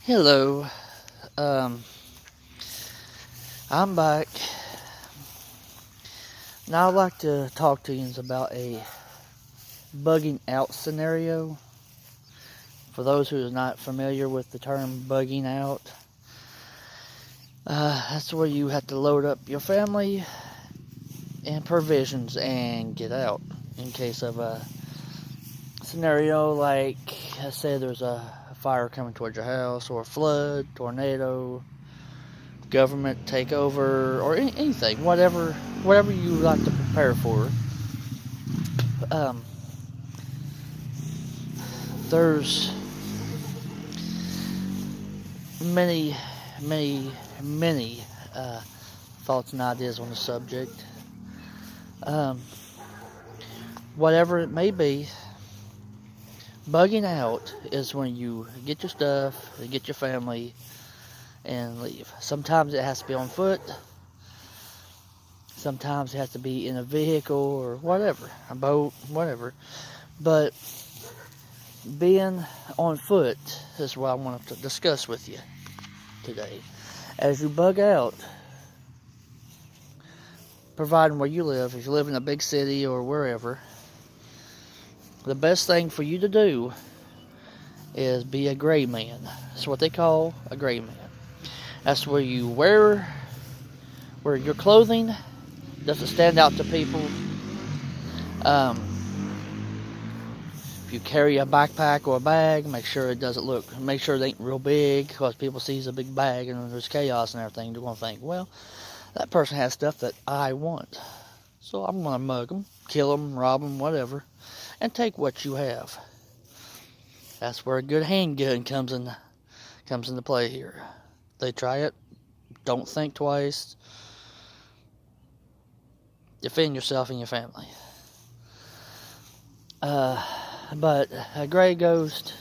Hello. Um, I'm back. Now I'd like to talk to you about a bugging out scenario. For those who are not familiar with the term bugging out, that's where you have to load up your family and provisions and get out in case of a scenario like, I say, there's a fire coming towards your house, or a flood, tornado, government takeover, or anything, whatever you like to prepare for. Um, there's many, many, many thoughts and ideas on the subject. Um, Whatever it may be, bugging out is when you get your stuff, get your family, and leave. Sometimes it has to be on foot. Sometimes it has to be in a vehicle or whatever, a boat, whatever. But being on foot is what I want to discuss with you today. As you bug out, providing where you live, if you live in a big city or wherever, the best thing for you to do is be a gray man. That's what they call a gray man. That's where you where your clothing doesn't stand out to people. Um, if you carry a backpack or a bag, make sure it ain't real big, because people sees a big bag and there's chaos and everything. They're going to think, well, that person has stuff that I want, so I'm going to mug them, kill them, rob them, whatever, and take what you have. That's where a good handgun comes into play here. They try it, don't think twice. Defend yourself and your family. But a gray ghost,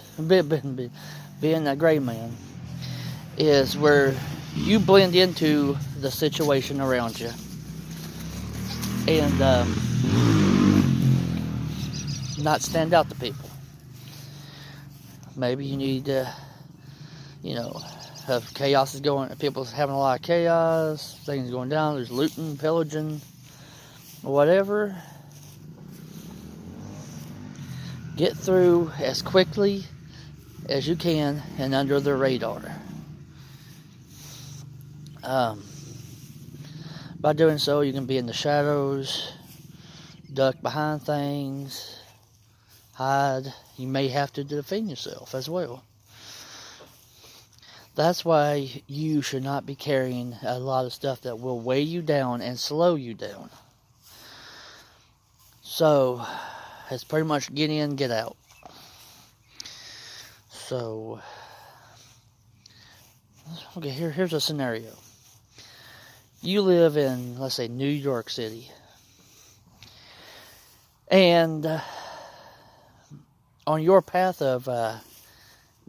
being a gray man, is where you blend into the situation around you, and not stand out to people. Maybe you need to, have chaos is going, people's having a lot of chaos, things going down, there's looting, pillaging, whatever. Get through as quickly as you can and under the radar. By doing so, you can be in the shadows, duck behind things, hide. You may have to defend yourself as well. That's why you should not be carrying a lot of stuff that will weigh you down and slow you down. So, it's pretty much get in, get out. So, okay, here's a scenario. You live in, let's say, New York City. And on your path of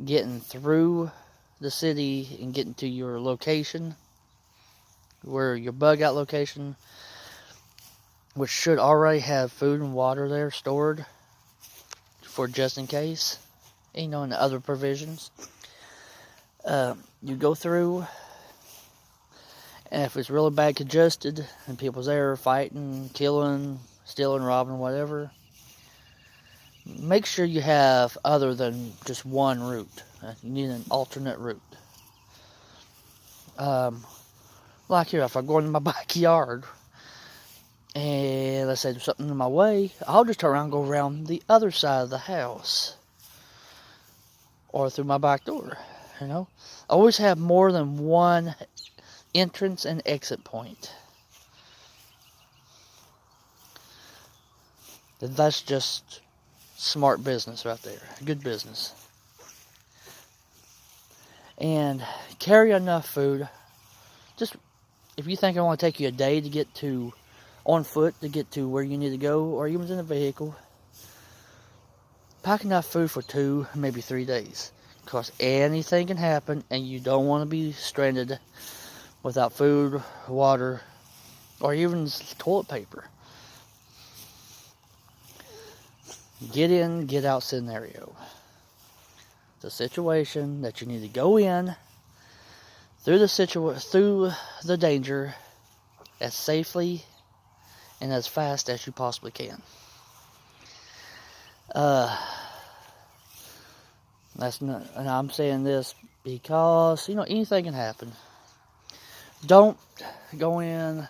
getting through the city and getting to your location, where your bug out location, which should already have food and water there stored for just in case, and the other provisions. You go through, and if it's really bad congested and people's there fighting, killing, stealing, robbing, whatever, make sure you have other than just one route. You need an alternate route. Like here, if I go into my backyard and let's say there's something in my way, I'll just turn around and go around the other side of the house or through my back door. Always have more than one entrance and exit point. That's just smart business right there. Good business. And carry enough food. Just, if you think it want to take you a day to get to, on foot, to get to where you need to go, or even in a vehicle, pack enough food for 2, maybe 3 days. Because anything can happen, and you don't want to be stranded without food, water, or even toilet paper. Get in, get out scenario. It's a situation that you need to go in through the danger as safely and as fast as you possibly can. That's not, and I'm saying this because, anything can happen. Don't go in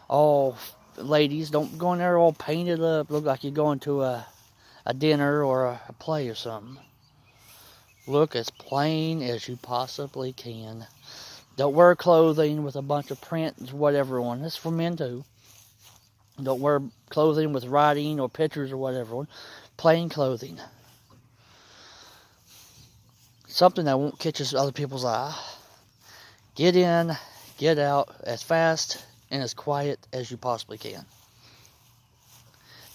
all, ladies, don't go in there all painted up, look like you're going to a dinner or a play or something. Look as plain as you possibly can. Don't wear clothing with a bunch of prints, whatever on. This is for men too. Don't wear clothing with writing or pictures or whatever on. Plain clothing. Something that won't catch other people's eye. Get in, get out as fast and as quiet as you possibly can.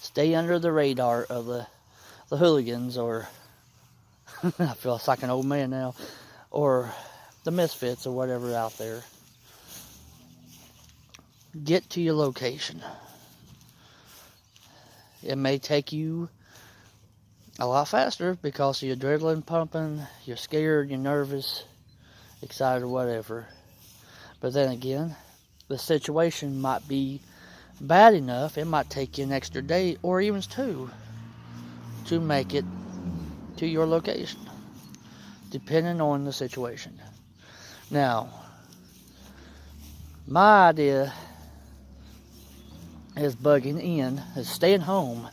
Stay under the radar of the hooligans, or I feel like an old man now, or the misfits or whatever out there. Get to your location. It may take you a lot faster because of your adrenaline pumping, you're scared, you're nervous, excited, or whatever. But then again, the situation might be bad enough, it might take you an extra day or even two to make it to your location, depending on the situation. Now, my idea is bugging in, is staying home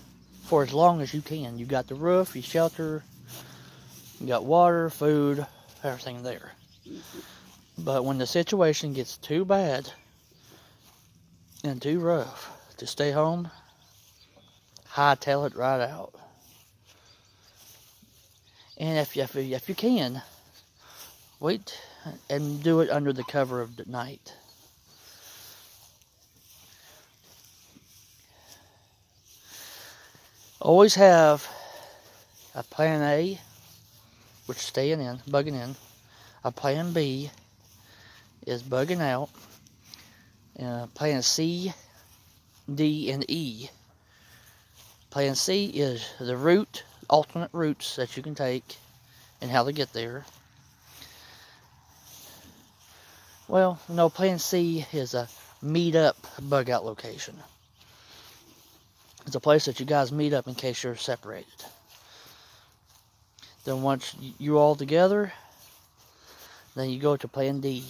for as long as you can. You got the roof, your shelter, you got water, food, everything there. But when the situation gets too bad and too rough to stay home, hightail it right out. And if you can, wait and do it under the cover of the night. Always have a plan A, which is staying in, bugging in. A plan B is bugging out. Plan C, D, and E. Plan C is the route, alternate routes that you can take and how to get there. Well, no, plan C is a meet up bug out location. It's a place that you guys meet up in case you're separated. Then once you're all together, then you go to plan D.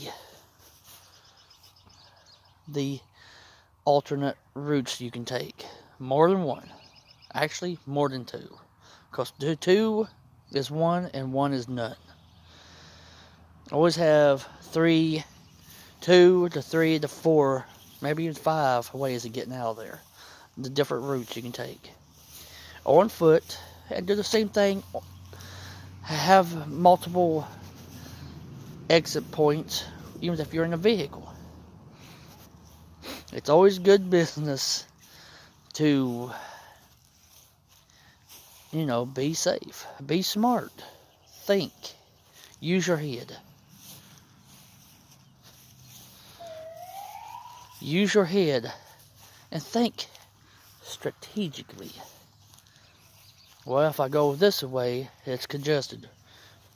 The alternate routes you can take. More than one. Actually, more than two. Because 2 is 1 and 1 is none. Always have 2 to 3 to 4, maybe even 5 ways of getting out of there. The different routes you can take. On foot, and do the same thing. Have multiple exit points, even if you're in a vehicle. It's always good business to, be safe. Be smart. Think. Use your head. Use your head and think strategically. Well, if I go this way, it's congested.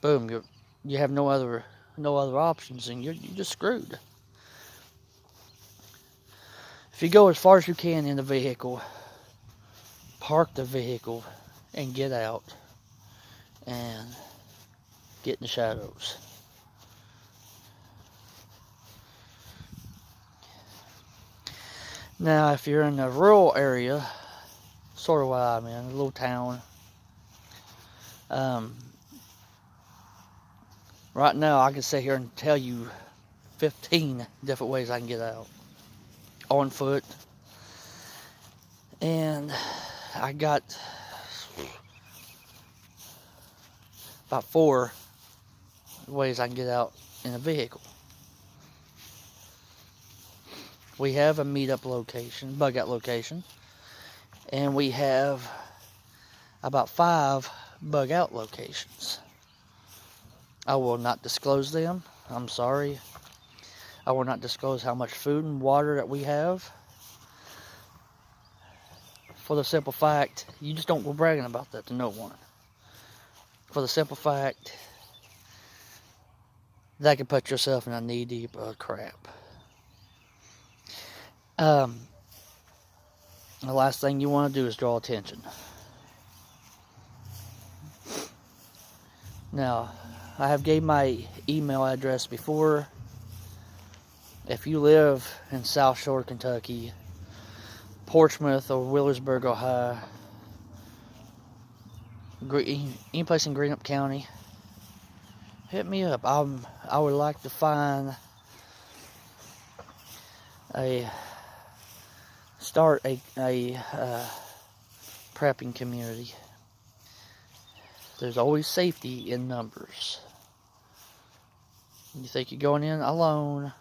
Boom, you have no other options, and you're just screwed. If you go as far as you can in the vehicle, park the vehicle and get out and get in the shadows. Now, if you're in a rural area, sort of what I'm in, a little town, right now I can sit here and tell you 15 different ways I can get out. On foot. And I got about 4 ways I can get out in a vehicle. We have a meetup location, bug out location, and we have about 5 bug out locations. I will not disclose them. I'm sorry. I will not disclose how much food and water that we have. For the simple fact, you just don't go bragging about that to no one. for the simple fact that could put yourself in a knee-deep of crap. The last thing you want to do is draw attention. Now, I have gave my email address before. If you live in South Shore, Kentucky, Portsmouth or Wheelersburg, Ohio, any place in Greenup County, hit me up. I would like to start a prepping community. There's always safety in numbers. You think you're going in alone,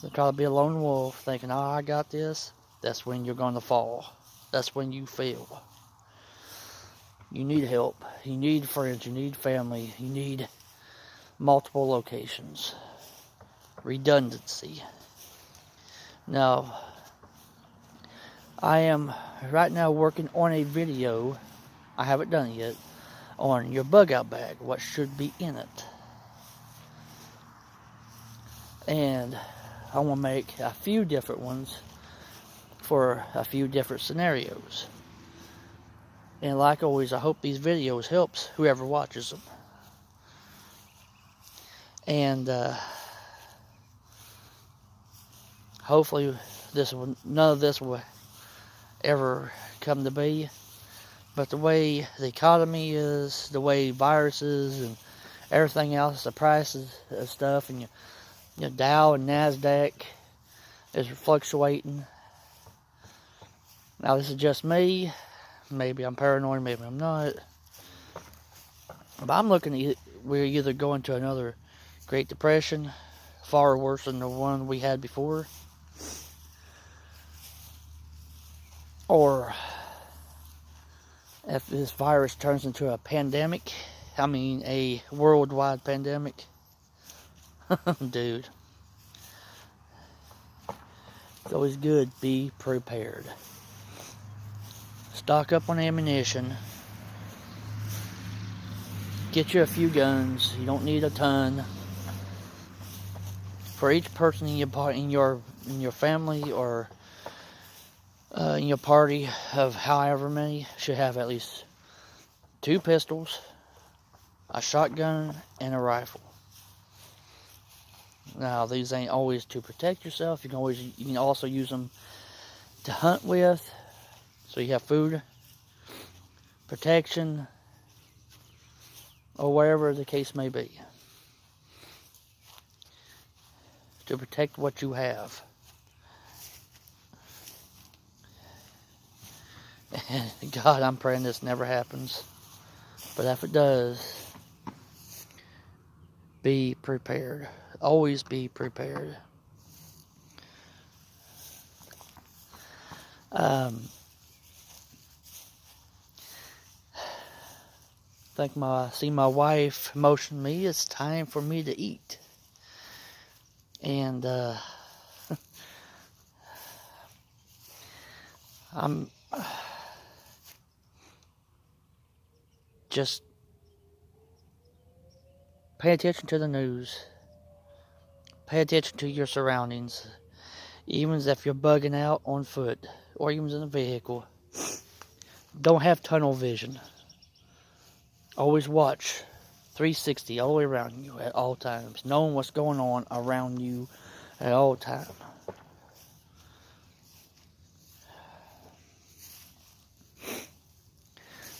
you'll try to be a lone wolf, thinking, oh, I got this. That's when you're going to fall. That's when you fail. You need help. You need friends. You need family. You need multiple locations. Redundancy. Now, I am right now working on a video. I haven't done it yet. On your bug out bag. What should be in it. And I want to make a few different ones for a few different scenarios. And like always, I hope these videos helps whoever watches them. And hopefully none of this will ever come to be. But the way the economy is, the way viruses and everything else, the prices of stuff, and your Dow and NASDAQ is fluctuating. Now this is just me. Maybe I'm paranoid, maybe I'm not. But I'm looking at we're either going to another Great Depression, far worse than the one we had before, or if this virus turns into a pandemic, I mean a worldwide pandemic, dude, it's always good to be prepared. Stock up on ammunition. Get you a few guns. You don't need a ton. For each person in your family or in your party of however many should have at least 2 pistols, a shotgun, and a rifle. Now these ain't always to protect yourself. You can also use them to hunt with. So you have food, protection, or whatever the case may be. To protect what you have. And God, I'm praying this never happens. But if it does, be prepared. Always be prepared. See my wife motion me. It's time for me to eat. And I'm just pay attention to the news. Pay attention to your surroundings. Even if you're bugging out on foot or even in a vehicle. Don't have tunnel vision. Always watch 360 all the way around you at all times. Knowing what's going on around you at all times.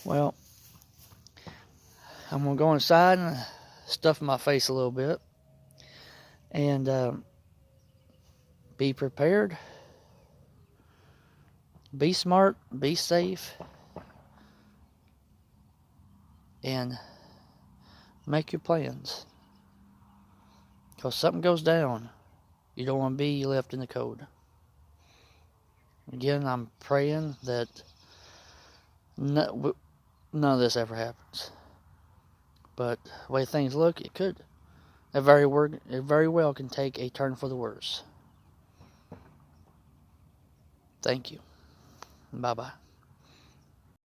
Well, I'm going to go inside and stuff my face a little bit. And be prepared. Be smart. Be safe. And make your plans. Because something goes down, you don't want to be left in the cold. Again, I'm praying that none of this ever happens. But the way things look, it could. It very well can take a turn for the worse. Thank you. Bye-bye.